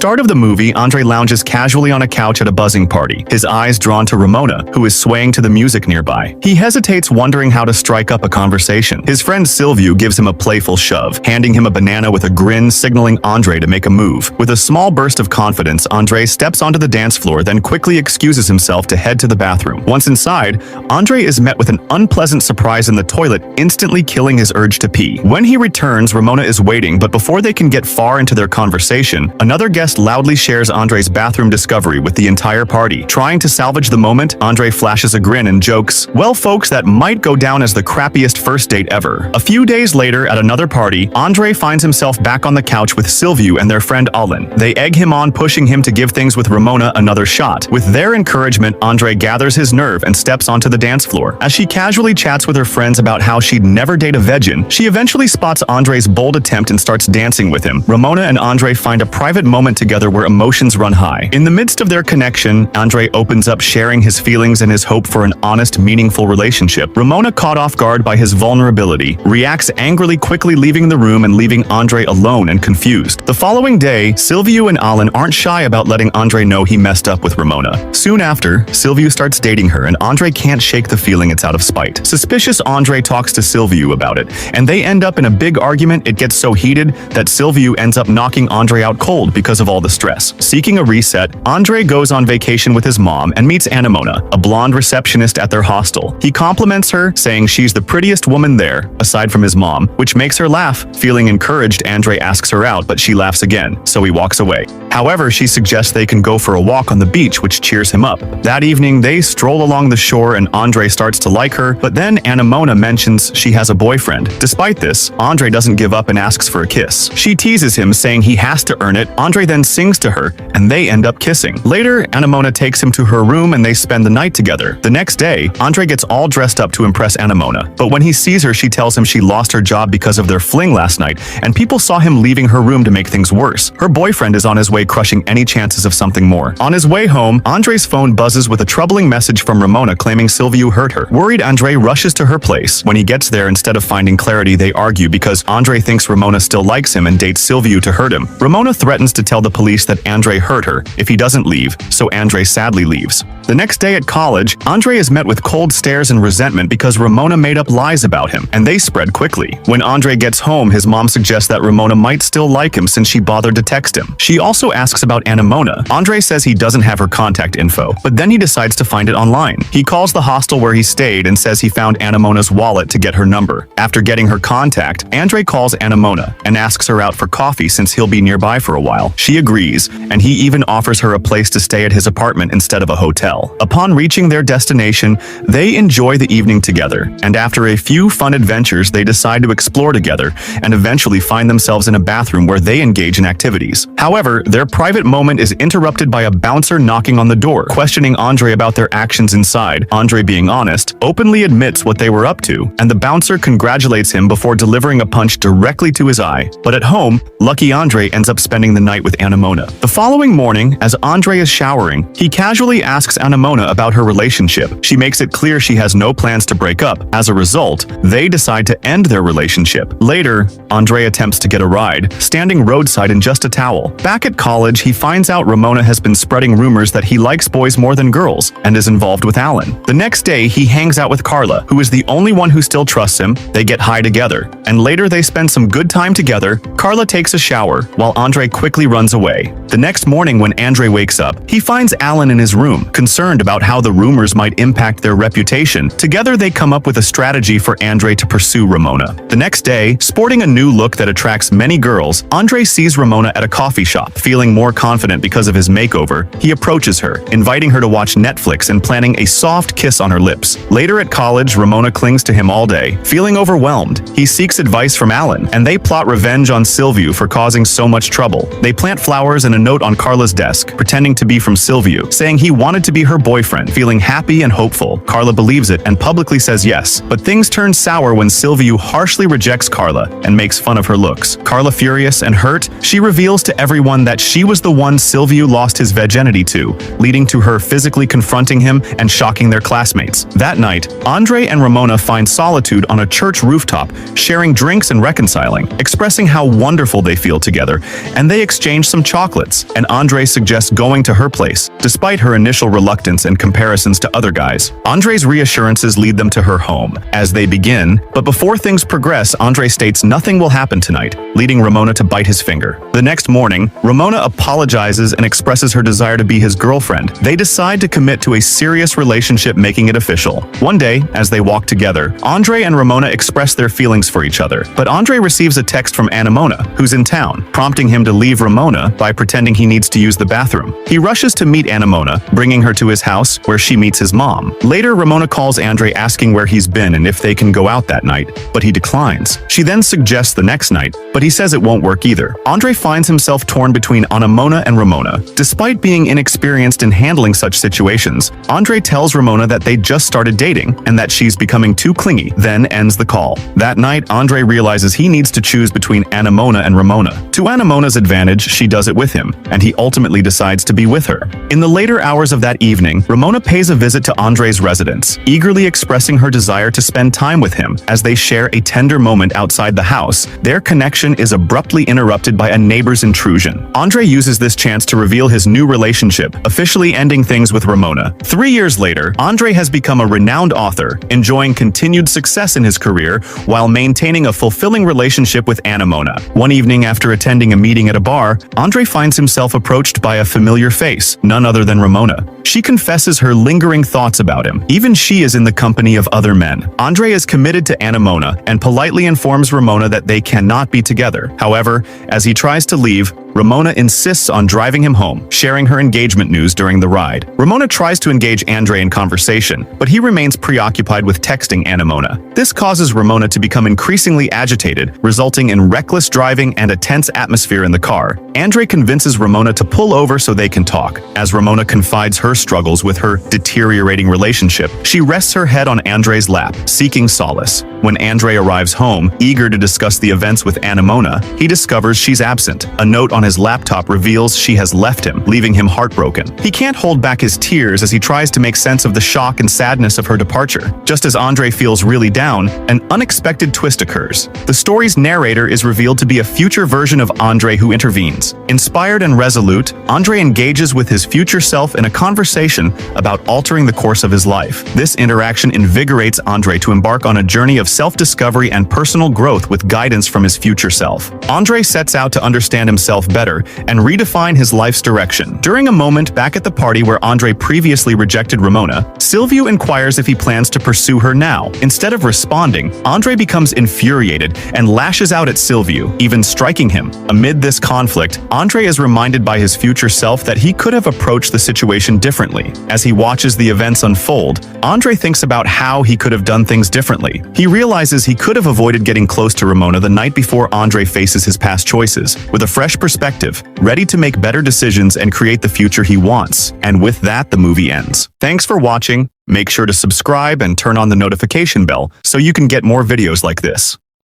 Start of the movie, Andre lounges casually on a couch at a buzzing party, his eyes drawn to Ramona, who is swaying to the music nearby. He hesitates, wondering how to strike up a conversation. His friend Silviu gives him a playful shove, handing him a banana with a grin, signaling Andre to make a move. With a small burst of confidence, Andre steps onto the dance floor, then quickly excuses himself to head to the bathroom. Once inside, Andre is met with an unpleasant surprise in the toilet, instantly killing his urge to pee. When he returns, Ramona is waiting, but before they can get far into their conversation, another guest loudly shares Andre's bathroom discovery with the entire party. Trying to salvage the moment, Andre flashes a grin and jokes, "Well, folks, that might go down as the crappiest first date ever." A few days later, at another party, Andre finds himself back on the couch with Silviu and their friend Alan. They egg him on, pushing him to give things with Ramona another shot. With their encouragement, Andre gathers his nerve and steps onto the dance floor. As she casually chats with her friends about how she'd never date a virgin, she eventually spots Andre's bold attempt and starts dancing with him. Ramona and Andre find a private moment together where emotions run high. In the midst of their connection, Andre opens up, sharing his feelings and his hope for an honest, meaningful relationship. Ramona, caught off guard by his vulnerability, reacts angrily, quickly leaving the room and leaving Andre alone and confused. The following day, Silviu and Alan aren't shy about letting Andre know he messed up with Ramona. Soon after, Silviu starts dating her and Andre can't shake the feeling it's out of spite. Suspicious, Andre talks to Silviu about it, and they end up in a big argument. It gets so heated that Silviu ends up knocking Andre out cold because of all the stress. Seeking a reset, Andre goes on vacation with his mom and meets Anamona, a blonde receptionist at their hostel. He compliments her, saying she's the prettiest woman there, aside from his mom, which makes her laugh. Feeling encouraged, Andre asks her out, but she laughs again, so he walks away. However, she suggests they can go for a walk on the beach, which cheers him up. That evening, they stroll along the shore and Andre starts to like her, but then Anamona mentions she has a boyfriend. Despite this, Andre doesn't give up and asks for a kiss. She teases him, saying he has to earn it. Andre then sings to her, and they end up kissing. Later, Anamona takes him to her room and they spend the night together. The next day, Andre gets all dressed up to impress Anamona, but when he sees her, she tells him she lost her job because of their fling last night, and people saw him leaving her room to make things worse. Her boyfriend is on his way, crushing any chances of something more. On his way home, Andre's phone buzzes with a troubling message from Ramona claiming Silviu hurt her. Worried, Andre rushes to her place. When he gets there, instead of finding clarity, they argue because Andre thinks Ramona still likes him and dates Silviu to hurt him. Ramona threatens to tell the police that Andre hurt her if he doesn't leave, so Andre sadly leaves. The next day at college, Andre is met with cold stares and resentment because Ramona made up lies about him, and they spread quickly. When Andre gets home, his mom suggests that Ramona might still like him since she bothered to text him. She also asks about Anamona. Andre says he doesn't have her contact info, but then he decides to find it online. He calls the hostel where he stayed and says he found Anamona's wallet to get her number. After getting her contact, Andre calls Anamona and asks her out for coffee since he'll be nearby for a while. She agrees, and he even offers her a place to stay at his apartment instead of a hotel. Upon reaching their destination, they enjoy the evening together, and after a few fun adventures, they decide to explore together and eventually find themselves in a bathroom where they engage in activities. However, their private moment is interrupted by a bouncer knocking on the door, questioning Andre about their actions inside. Andre, being honest, openly admits what they were up to, and the bouncer congratulates him before delivering a punch directly to his eye. But at home, lucky Andre ends up spending the night with Anamona. The following morning, as Andre is showering, he casually asks Anamona about her relationship. She makes it clear she has no plans to break up. As a result, they decide to end their relationship. Later, Andre attempts to get a ride, standing roadside in just a towel. Back at college, he finds out Ramona has been spreading rumors that he likes boys more than girls and is involved with Alan. The next day, he hangs out with Carla, who is the only one who still trusts him. They get high together, and later they spend some good time together. Carla takes a shower, while Andre quickly runs away. The next morning, when Andre wakes up, he finds Alan in his room, concerned about how the rumors might impact their reputation. Together, they come up with a strategy for Andre to pursue Ramona. The next day, sporting a new look that attracts many girls, Andre sees Ramona at a coffee shop. Feeling more confident because of his makeover, he approaches her, inviting her to watch Netflix and planning a soft kiss on her lips. Later at college, Ramona clings to him all day. Feeling overwhelmed, he seeks advice from Alan, and they plot revenge on Silviu for causing so much trouble. They plant flowers and a note on Carla's desk, pretending to be from Silviu, saying he wanted to be be her boyfriend. Feeling happy and hopeful, Carla believes it and publicly says yes. But things turn sour when Silviu harshly rejects Carla and makes fun of her looks. Carla, furious and hurt, she reveals to everyone that she was the one Silviu lost his virginity to, leading to her physically confronting him and shocking their classmates. That night, Andre and Ramona find solitude on a church rooftop, sharing drinks and reconciling, expressing how wonderful they feel together, and they exchange some chocolates, and Andre suggests going to her place, despite her initial reluctance and comparisons to other guys. Andre's reassurances lead them to her home. As they begin, but before things progress, Andre states nothing will happen tonight, leading Ramona to bite his finger. The next morning, Ramona apologizes and expresses her desire to be his girlfriend. They decide to commit to a serious relationship, making it official. One day, as they walk together, Andre and Ramona express their feelings for each other, but Andre receives a text from Anemona, who's in town, prompting him to leave Ramona by pretending he needs to use the bathroom. He rushes to meet Anemona, bringing her to his house, where she meets his mom. Later, Ramona calls Andre asking where he's been and if they can go out that night, but he declines. She then suggests the next night, but he says it won't work either. Andre finds himself torn between Anemona and Ramona. Despite being inexperienced in handling such situations, Andre tells Ramona that they just started dating and that she's becoming too clingy, then ends the call. That night, Andre realizes he needs to choose between Anemona and Ramona. To Anemona's advantage, she does it with him, and he ultimately decides to be with her. In the later hours of that evening, Ramona pays a visit to Andre's residence, eagerly expressing her desire to spend time with him. As they share a tender moment outside the house, their connection is abruptly interrupted by a neighbor's intrusion. Andre uses this chance to reveal his new relationship, officially ending things with Ramona. 3 years later, Andre has become a renowned author, enjoying continued success in his career while maintaining a fulfilling relationship with Anemona. One evening, after attending a meeting at a bar, Andre finds himself approached by a familiar face, none other than Ramona. She confesses her lingering thoughts about him. Even she is in the company of other men. Andre is committed to Anemona and politely informs Ramona that they cannot be together. However, as he tries to leave, Ramona insists on driving him home, sharing her engagement news during the ride. Ramona tries to engage Andre in conversation, but he remains preoccupied with texting Anemona. This causes Ramona to become increasingly agitated, resulting in reckless driving and a tense atmosphere in the car. Andre convinces Ramona to pull over so they can talk. As Ramona confides her struggles with her deteriorating relationship, she rests her head on Andre's lap, seeking solace. When Andre arrives home, eager to discuss the events with Anemona, he discovers she's absent. A note on his laptop reveals she has left him, leaving him heartbroken. He can't hold back his tears as he tries to make sense of the shock and sadness of her departure. Just as Andre feels really down, an unexpected twist occurs. The story's narrator is revealed to be a future version of Andre who intervenes. Inspired and resolute, Andre engages with his future self in a conversation about altering the course of his life. This interaction invigorates Andre to embark on a journey of self-discovery and personal growth with guidance from his future self. Andre sets out to understand himself better and redefine his life's direction. During a moment back at the party where Andre previously rejected Ramona, Silviu inquires if he plans to pursue her now. Instead of responding, Andre becomes infuriated and lashes out at Silviu, even striking him. Amid this conflict, Andre is reminded by his future self that he could have approached the situation differently. As he watches the events unfold, Andre thinks about how he could have done things differently. He realizes he could have avoided getting close to Ramona the night before Andre faces his past choices, with a fresh perspective, ready to make better decisions and create the future he wants. And with that, the movie ends. Thanks for watching. Make sure to subscribe and turn on the notification bell so you can get more videos like this.